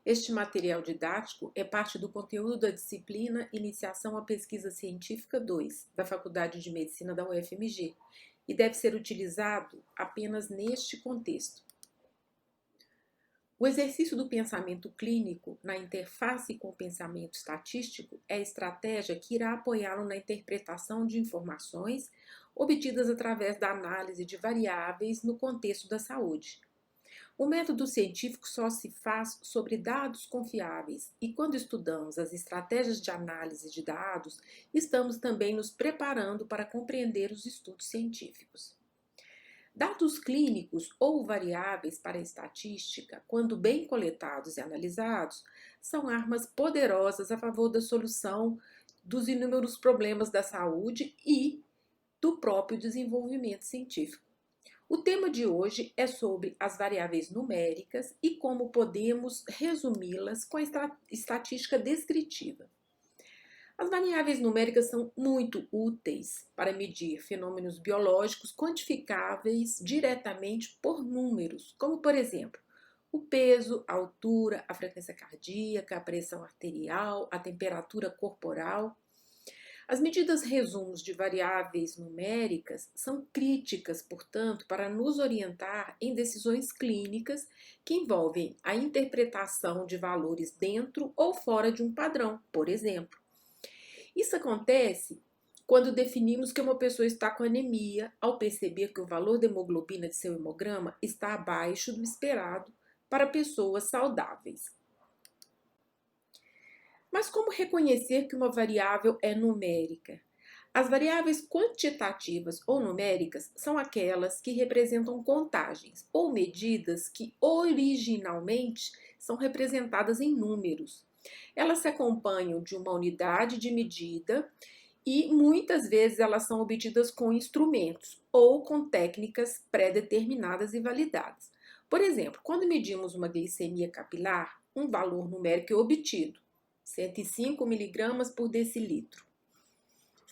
Este material didático é parte do conteúdo da disciplina Iniciação à Pesquisa Científica 2, da Faculdade de Medicina da UFMG, e deve ser utilizado apenas neste contexto. O exercício do pensamento clínico na interface com o pensamento estatístico é a estratégia que irá apoiá-lo na interpretação de informações obtidas através da análise de variáveis no contexto da saúde. O método científico só se faz sobre dados confiáveis e, quando estudamos as estratégias de análise de dados, estamos também nos preparando para compreender os estudos científicos. Dados clínicos ou variáveis para a estatística, quando bem coletados e analisados, são armas poderosas a favor da solução dos inúmeros problemas da saúde e do próprio desenvolvimento científico. O tema de hoje é sobre as variáveis numéricas e como podemos resumi-las com a estatística descritiva. As variáveis numéricas são muito úteis para medir fenômenos biológicos quantificáveis diretamente por números, como, por exemplo, o peso, a altura, a frequência cardíaca, a pressão arterial, a temperatura corporal. As medidas resumos de variáveis numéricas são críticas, portanto, para nos orientar em decisões clínicas que envolvem a interpretação de valores dentro ou fora de um padrão, por exemplo. Isso acontece quando definimos que uma pessoa está com anemia ao perceber que o valor da hemoglobina de seu hemograma está abaixo do esperado para pessoas saudáveis. Mas como reconhecer que uma variável é numérica? As variáveis quantitativas ou numéricas são aquelas que representam contagens ou medidas que originalmente são representadas em números. Elas se acompanham de uma unidade de medida e muitas vezes elas são obtidas com instrumentos ou com técnicas pré-determinadas e validadas. Por exemplo, quando medimos uma glicemia capilar, um valor numérico é obtido, 105 miligramas por decilitro.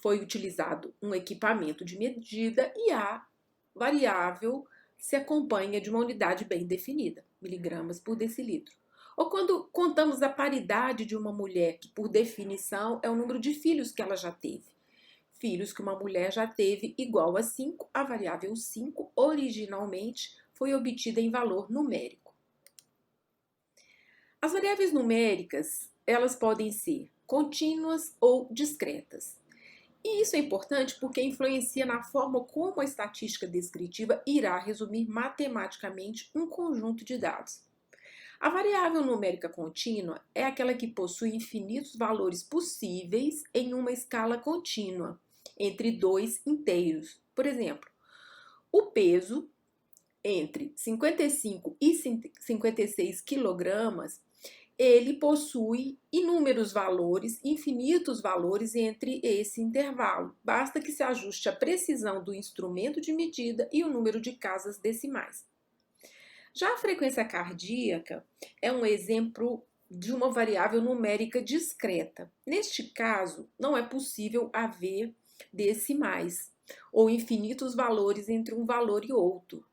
Foi utilizado um equipamento de medida e a variável se acompanha de uma unidade bem definida, miligramas por decilitro. Ou quando contamos a paridade de uma mulher, que por definição é o número de filhos que ela já teve. Filhos que uma mulher já teve igual a 5, a variável 5 originalmente foi obtida em valor numérico. As variáveis numéricas, elas podem ser contínuas ou discretas. E isso é importante porque influencia na forma como a estatística descritiva irá resumir matematicamente um conjunto de dados. A variável numérica contínua é aquela que possui infinitos valores possíveis em uma escala contínua, entre dois inteiros. Por exemplo, o peso entre 55 e 56 quilogramas, ele possui inúmeros valores, infinitos valores entre esse intervalo. Basta que se ajuste a precisão do instrumento de medida e o número de casas decimais. Já a frequência cardíaca é um exemplo de uma variável numérica discreta. Neste caso, não é possível haver decimais ou infinitos valores entre um valor e outro.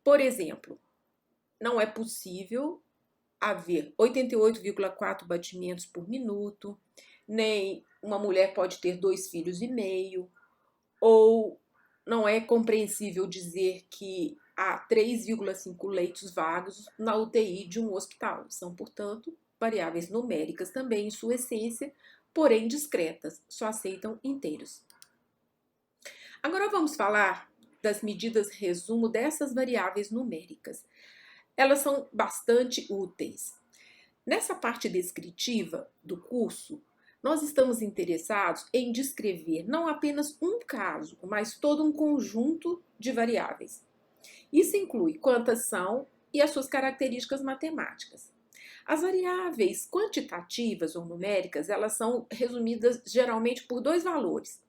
Por exemplo, não é possível haver 88,4 batimentos por minuto, nem uma mulher pode ter 2,5 filhos, ou não é compreensível dizer que há 3,5 leitos vagos na UTI de um hospital. São, portanto, variáveis numéricas também em sua essência, porém discretas, só aceitam inteiros. Agora vamos falar das medidas resumo dessas variáveis numéricas. Elas são bastante úteis. Nessa parte descritiva do curso, nós estamos interessados em descrever não apenas um caso, mas todo um conjunto de variáveis. Isso inclui quantas são e as suas características matemáticas. As variáveis quantitativas ou numéricas, elas são resumidas geralmente por dois valores,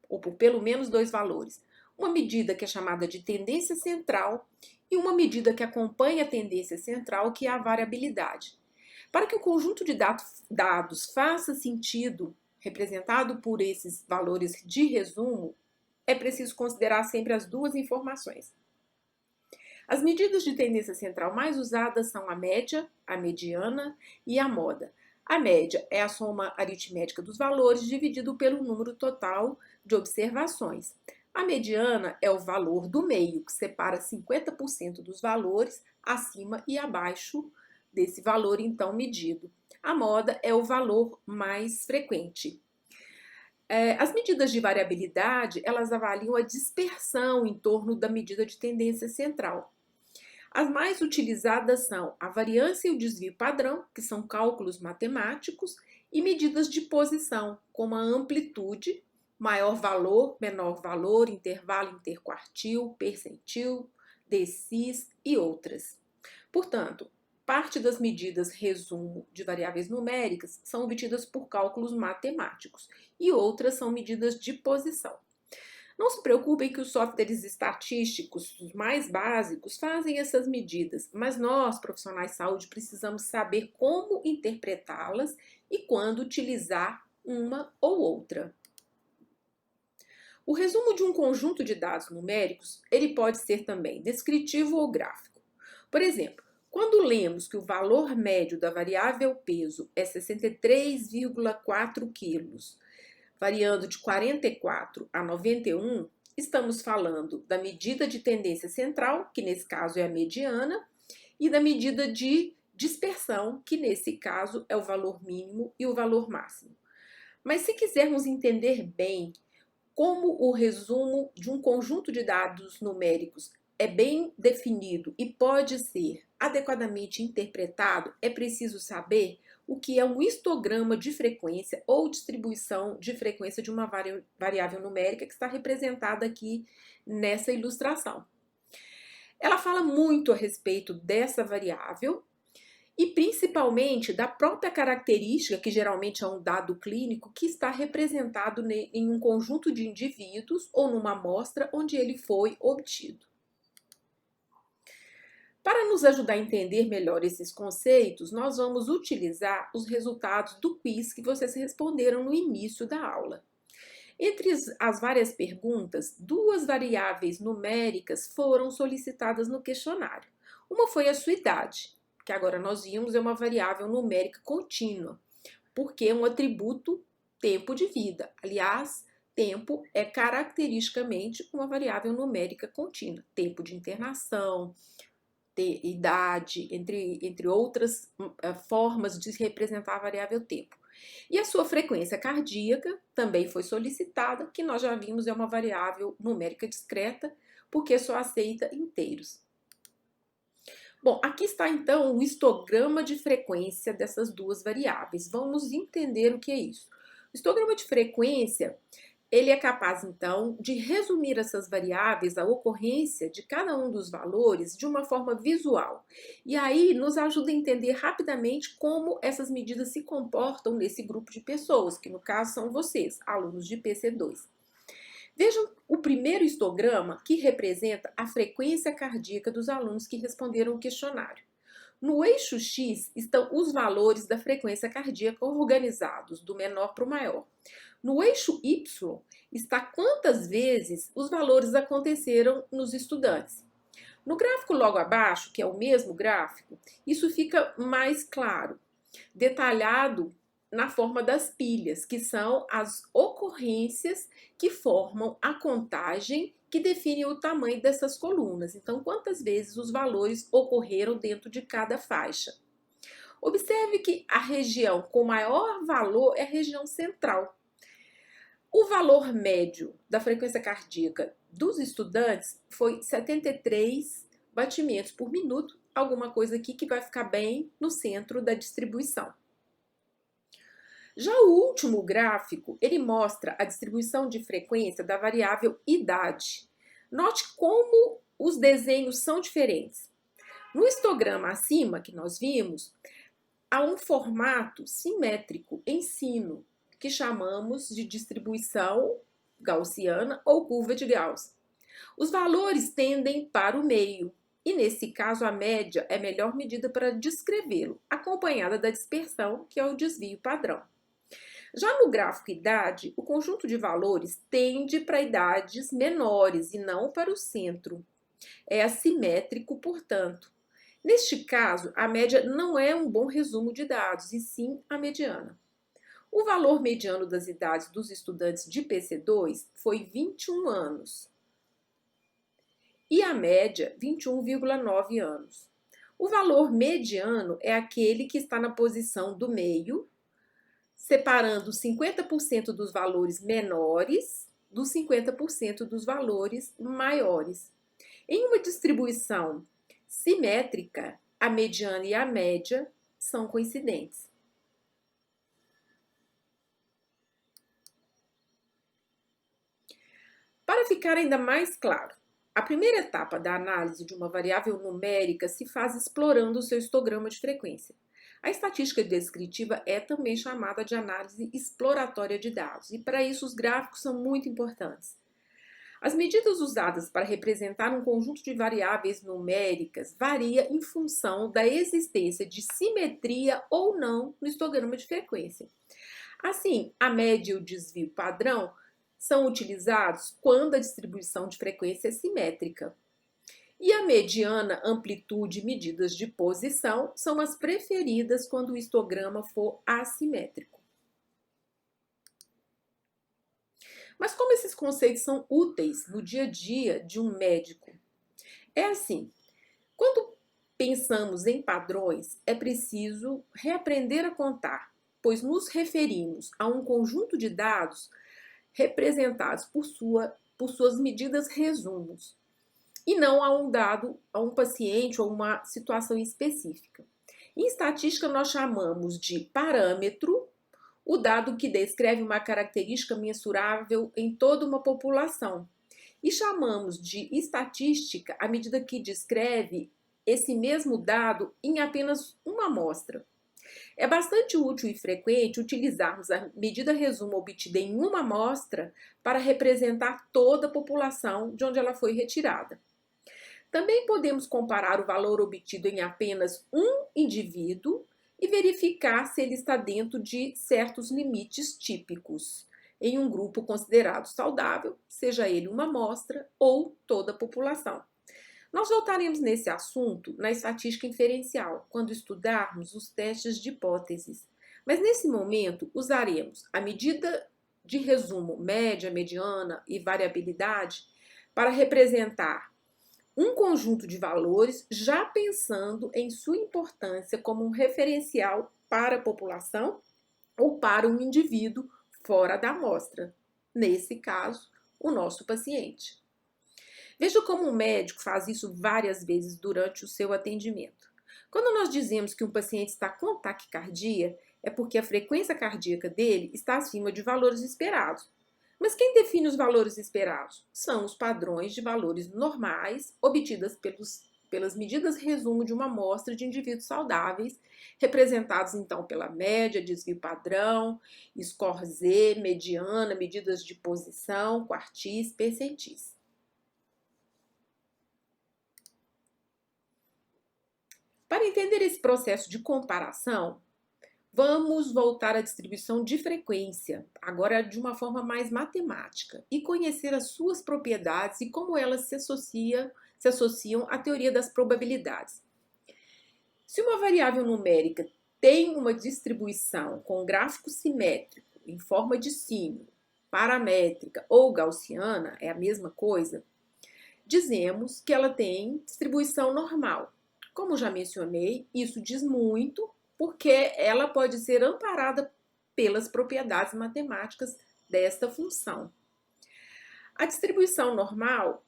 ou por pelo menos dois valores. Uma medida que é chamada de tendência central e uma medida que acompanha a tendência central, que é a variabilidade. Para que o conjunto de dados faça sentido, representado por esses valores de resumo, é preciso considerar sempre as duas informações. As medidas de tendência central mais usadas são a média, a mediana e a moda. A média é a soma aritmética dos valores dividido pelo número total de observações. A mediana é o valor do meio, que separa 50% dos valores acima e abaixo desse valor então medido. A moda é o valor mais frequente. As medidas de variabilidade, elas avaliam a dispersão em torno da medida de tendência central. As mais utilizadas são a variância e o desvio padrão, que são cálculos matemáticos, e medidas de posição, como a amplitude, maior valor, menor valor, intervalo interquartil, percentil, decis e outras. Portanto, parte das medidas resumo de variáveis numéricas são obtidas por cálculos matemáticos e outras são medidas de posição. Não se preocupem que os softwares estatísticos, os mais básicos, fazem essas medidas, mas nós, profissionais de saúde, precisamos saber como interpretá-las e quando utilizar uma ou outra. O resumo de um conjunto de dados numéricos, ele pode ser também descritivo ou gráfico. Por exemplo, quando lemos que o valor médio da variável peso é 63,4 quilos, variando de 44 a 91, estamos falando da medida de tendência central, que nesse caso é a mediana, e da medida de dispersão, que nesse caso é o valor mínimo e o valor máximo. Mas se quisermos entender bem como o resumo de um conjunto de dados numéricos é bem definido e pode ser adequadamente interpretado, é preciso saber o que é um histograma de frequência ou distribuição de frequência de uma variável numérica que está representada aqui nessa ilustração. Ela fala muito a respeito dessa variável e principalmente da própria característica, que geralmente é um dado clínico, que está representado em um conjunto de indivíduos ou numa amostra onde ele foi obtido. Para nos ajudar a entender melhor esses conceitos, nós vamos utilizar os resultados do quiz que vocês responderam no início da aula. Entre as várias perguntas, duas variáveis numéricas foram solicitadas no questionário. Uma foi a sua idade, que agora nós vimos é uma variável numérica contínua, porque é um atributo tempo de vida. Aliás, tempo é caracteristicamente uma variável numérica contínua. Tempo de internação, idade, entre outras formas de representar a variável tempo. E a sua frequência cardíaca também foi solicitada, que nós já vimos é uma variável numérica discreta, porque só aceita inteiros. Bom, aqui está então o histograma de frequência dessas duas variáveis. Vamos entender o que é isso. O histograma de frequência, ele é capaz, então, de resumir essas variáveis, a ocorrência de cada um dos valores, de uma forma visual. E aí, nos ajuda a entender rapidamente como essas medidas se comportam nesse grupo de pessoas, que no caso são vocês, alunos de PC2. Vejam o primeiro histograma, que representa a frequência cardíaca dos alunos que responderam o questionário. No eixo X estão os valores da frequência cardíaca organizados, do menor para o maior. No eixo Y está quantas vezes os valores aconteceram nos estudantes. No gráfico logo abaixo, que é o mesmo gráfico, isso fica mais claro, detalhado na forma das pilhas, que são as ocorrências que formam a contagem que define o tamanho dessas colunas. Então, quantas vezes os valores ocorreram dentro de cada faixa. Observe que a região com maior valor é a região central. O valor médio da frequência cardíaca dos estudantes foi 73 batimentos por minuto, alguma coisa aqui que vai ficar bem no centro da distribuição. Já o último gráfico, ele mostra a distribuição de frequência da variável idade. Note como os desenhos são diferentes. No histograma acima que nós vimos, há um formato simétrico em sino, que chamamos de distribuição gaussiana ou curva de Gauss. Os valores tendem para o meio, e nesse caso a média é a melhor medida para descrevê-lo, acompanhada da dispersão, que é o desvio padrão. Já no gráfico idade, o conjunto de valores tende para idades menores e não para o centro. É assimétrico, portanto. Neste caso, a média não é um bom resumo de dados, e sim a mediana. O valor mediano das idades dos estudantes de PC2 foi 21 anos e a média 21,9 anos. O valor mediano é aquele que está na posição do meio, separando 50% dos valores menores dos 50% dos valores maiores. Em uma distribuição simétrica, a mediana e a média são coincidentes. Para ficar ainda mais claro, a primeira etapa da análise de uma variável numérica se faz explorando o seu histograma de frequência. A estatística descritiva é também chamada de análise exploratória de dados, e para isso os gráficos são muito importantes. As medidas usadas para representar um conjunto de variáveis numéricas varia em função da existência de simetria ou não no histograma de frequência. Assim, a média e o desvio padrão são utilizados quando a distribuição de frequência é simétrica. E a mediana, amplitude e medidas de posição são as preferidas quando o histograma for assimétrico. Mas como esses conceitos são úteis no dia a dia de um médico? É assim, quando pensamos em padrões, é preciso reaprender a contar, pois nos referimos a um conjunto de dados representados por suas medidas resumos, e não a um dado, a um paciente ou uma situação específica. Em estatística, nós chamamos de parâmetro o dado que descreve uma característica mensurável em toda uma população. E chamamos de estatística a medida que descreve esse mesmo dado em apenas uma amostra. É bastante útil e frequente utilizarmos a medida resumo obtida em uma amostra para representar toda a população de onde ela foi retirada. Também podemos comparar o valor obtido em apenas um indivíduo e verificar se ele está dentro de certos limites típicos em um grupo considerado saudável, seja ele uma amostra ou toda a população. Nós voltaremos nesse assunto na estatística inferencial, quando estudarmos os testes de hipóteses. Mas nesse momento, usaremos a medida de resumo média, mediana e variabilidade para representar um conjunto de valores, já pensando em sua importância como um referencial para a população ou para um indivíduo fora da amostra, nesse caso, o nosso paciente. Veja como o médico faz isso várias vezes durante o seu atendimento. Quando nós dizemos que um paciente está com taquicardia, é porque a frequência cardíaca dele está acima de valores esperados. Mas quem define os valores esperados? São os padrões de valores normais obtidos pelas medidas resumo de uma amostra de indivíduos saudáveis, representados então pela média, desvio padrão, score Z, mediana, medidas de posição, quartis, percentis. Para entender esse processo de comparação, vamos voltar à distribuição de frequência, agora de uma forma mais matemática, e conhecer as suas propriedades e como elas se associam à teoria das probabilidades. Se uma variável numérica tem uma distribuição com gráfico simétrico em forma de sino, paramétrica ou gaussiana, é a mesma coisa, dizemos que ela tem distribuição normal. Como já mencionei, isso diz muito porque ela pode ser amparada pelas propriedades matemáticas desta função. A distribuição normal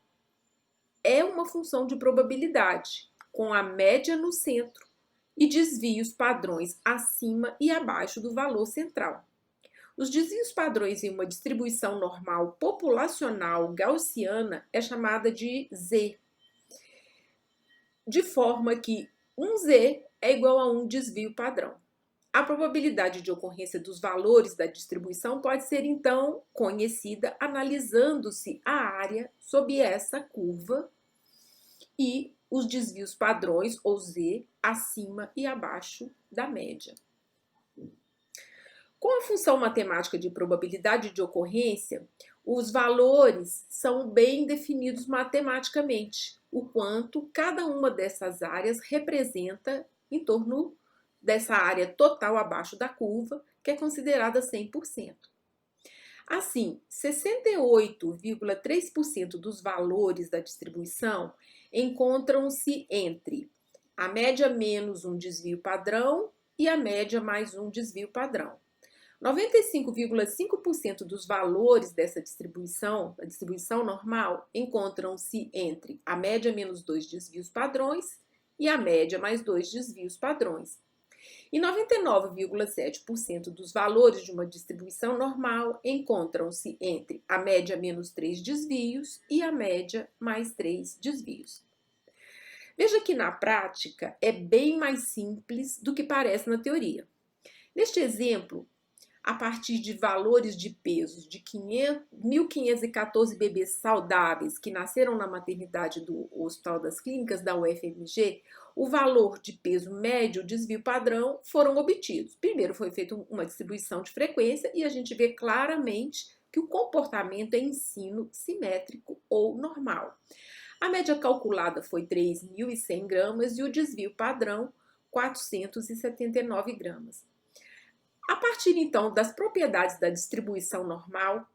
é uma função de probabilidade, com a média no centro e desvios padrões acima e abaixo do valor central. Os desvios padrões em uma distribuição normal populacional gaussiana é chamada de Z, de forma que um Z é igual a um desvio padrão. A probabilidade de ocorrência dos valores da distribuição pode ser, então, conhecida analisando-se a área sob essa curva e os desvios padrões, ou Z, acima e abaixo da média. Com a função matemática de probabilidade de ocorrência, os valores são bem definidos matematicamente, o quanto cada uma dessas áreas representa em torno dessa área total abaixo da curva, que é considerada 100%. Assim, 68,3% dos valores da distribuição encontram-se entre a média menos um desvio padrão e a média mais um desvio padrão. 95,5% dos valores dessa distribuição, a distribuição normal, encontram-se entre a média menos 2 desvios padrões e a média mais 2 desvios padrões. E 99,7% dos valores de uma distribuição normal encontram-se entre a média menos 3 desvios e a média mais 3 desvios. Veja que na prática é bem mais simples do que parece na teoria. Neste exemplo, a partir de valores de pesos de 1.514 bebês saudáveis que nasceram na maternidade do Hospital das Clínicas da UFMG, o valor de peso médio, desvio padrão, foram obtidos. Primeiro foi feita uma distribuição de frequência e a gente vê claramente que o comportamento é ensino simétrico ou normal. A média calculada foi 3.100 gramas e o desvio padrão 479 gramas. A partir, então, das propriedades da distribuição normal,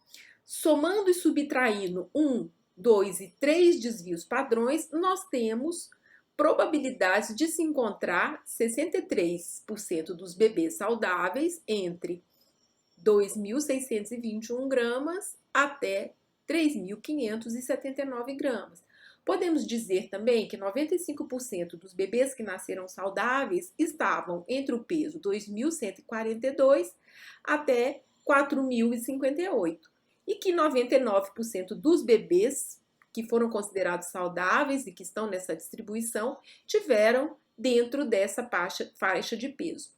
somando e subtraindo 1, 2 e 3 desvios padrões, nós temos probabilidade de se encontrar 63% dos bebês saudáveis entre 2.621 gramas até 3.579 gramas. Podemos dizer também que 95% dos bebês que nasceram saudáveis estavam entre o peso 2.142 até 4.058 e que 99% dos bebês que foram considerados saudáveis e que estão nessa distribuição tiveram dentro dessa faixa de peso.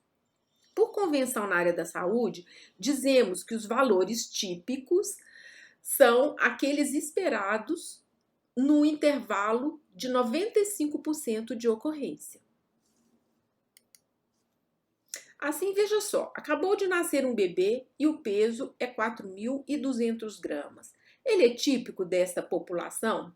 Por convenção na área da saúde, dizemos que os valores típicos são aqueles esperados no intervalo de 95% de ocorrência. Assim, veja só, acabou de nascer um bebê e o peso é 4.200 gramas. Ele é típico dessa população?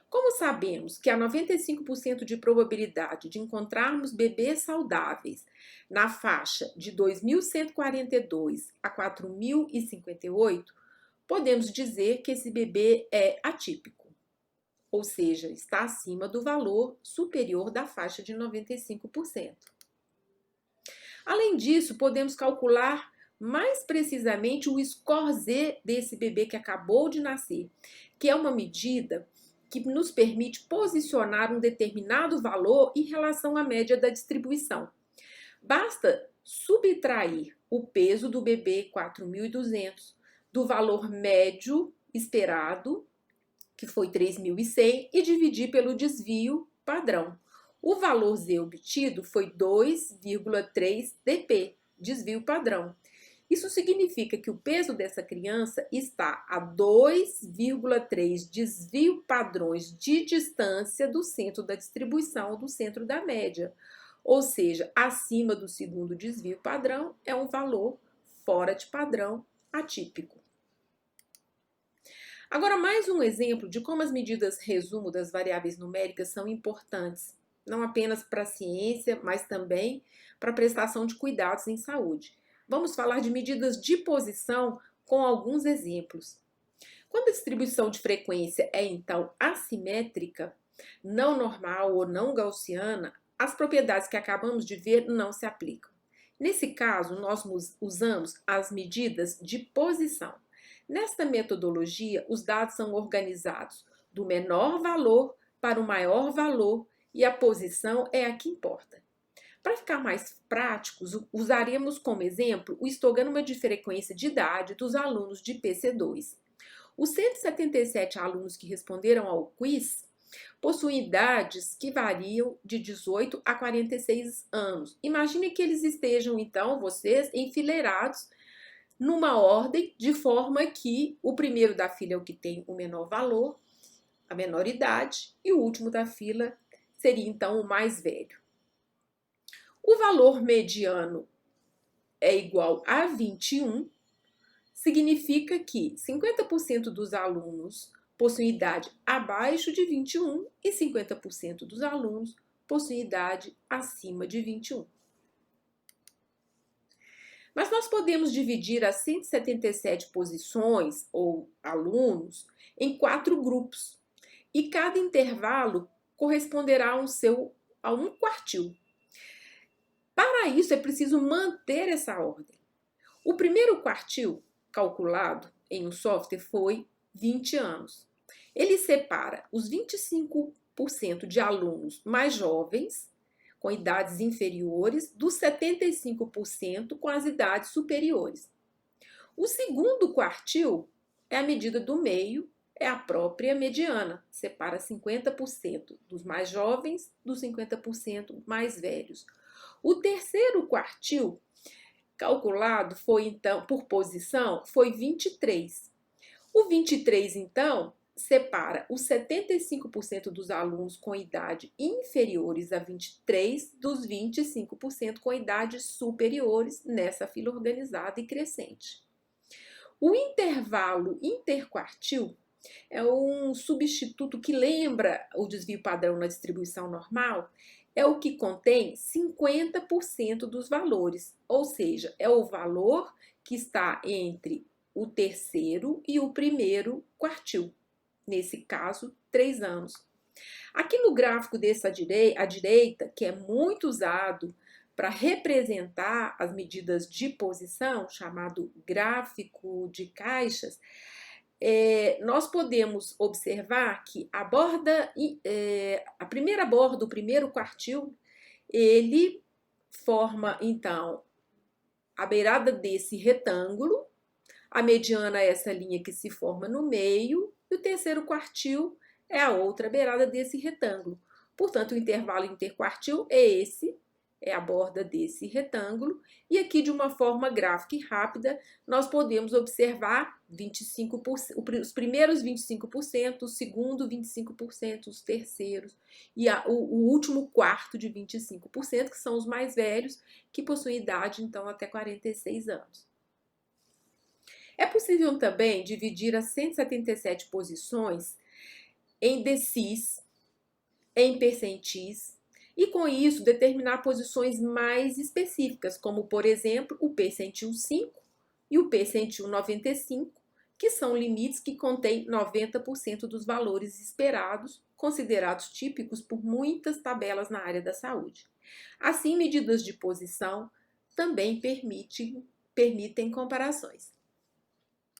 Como sabemos que há 95% de probabilidade de encontrarmos bebês saudáveis na faixa de 2.142 a 4.058, podemos dizer que esse bebê é atípico, ou seja, está acima do valor superior da faixa de 95%. Além disso, podemos calcular mais precisamente o score Z desse bebê que acabou de nascer, que é uma medida que nos permite posicionar um determinado valor em relação à média da distribuição. Basta subtrair o peso do bebê 4.200 do valor médio esperado, que foi 3.100, e dividir pelo desvio padrão. O valor Z obtido foi 2,3 dp, desvio padrão. Isso significa que o peso dessa criança está a 2,3 desvio padrões de distância do centro da distribuição, do centro da média. Ou seja, acima do segundo desvio padrão é um valor fora de padrão atípico. Agora, mais um exemplo de como as medidas resumo das variáveis numéricas são importantes, não apenas para a ciência, mas também para a prestação de cuidados em saúde. Vamos falar de medidas de posição com alguns exemplos. Quando a distribuição de frequência é, então, assimétrica, não normal ou não gaussiana, as propriedades que acabamos de ver não se aplicam. Nesse caso, nós usamos as medidas de posição. Nesta metodologia, os dados são organizados do menor valor para o maior valor e a posição é a que importa. Para ficar mais práticos, usaremos como exemplo o histograma de frequência de idade dos alunos de PC2. Os 177 alunos que responderam ao quiz possuem idades que variam de 18 a 46 anos. Imagine que eles estejam, então, vocês, enfileirados numa ordem, de forma que o primeiro da fila é o que tem o menor valor, a menor idade, e o último da fila seria, então, o mais velho. O valor mediano é igual a 21, significa que 50% dos alunos possuem idade abaixo de 21 e 50% dos alunos possuem idade acima de 21. Mas nós podemos dividir as 177 posições ou alunos em 4 grupos e cada intervalo corresponderá a um quartil. Para isso é preciso manter essa ordem. O primeiro quartil calculado em um software foi 20 anos. Ele separa os 25% de alunos mais jovens, com idades inferiores, dos 75% com as idades superiores. O segundo quartil é a medida do meio, é a própria mediana, separa 50% dos mais jovens dos 50% mais velhos. O terceiro quartil calculado foi, então, por posição, foi 23. O 23, então, separa os 75% dos alunos com idade inferiores a 23 dos 25% com idades superiores nessa fila organizada e crescente. O intervalo interquartil é um substituto que lembra o desvio padrão na distribuição normal, é o que contém 50% dos valores, ou seja, é o valor que está entre o terceiro e o primeiro quartil, nesse caso, 3 anos. Aqui no gráfico à direita, que é muito usado para representar as medidas de posição, chamado gráfico de caixas, nós podemos observar que a primeira borda, o primeiro quartil, ele forma, então, a beirada desse retângulo, a mediana é essa linha que se forma no meio, e o terceiro quartil é a outra beirada desse retângulo. Portanto, o intervalo interquartil é esse, é a borda desse retângulo, e aqui de uma forma gráfica e rápida, nós podemos observar 25%, os primeiros 25%, o segundo 25%, os terceiros, e o último quarto de 25%, que são os mais velhos, que possuem idade, então, até 46 anos. É possível também dividir as 177 posições em decis, em percentis, e com isso determinar posições mais específicas, como por exemplo o percentil 5 e o percentil 95, que são limites que contêm 90% dos valores esperados, considerados típicos por muitas tabelas na área da saúde. Assim, medidas de posição também permitem comparações.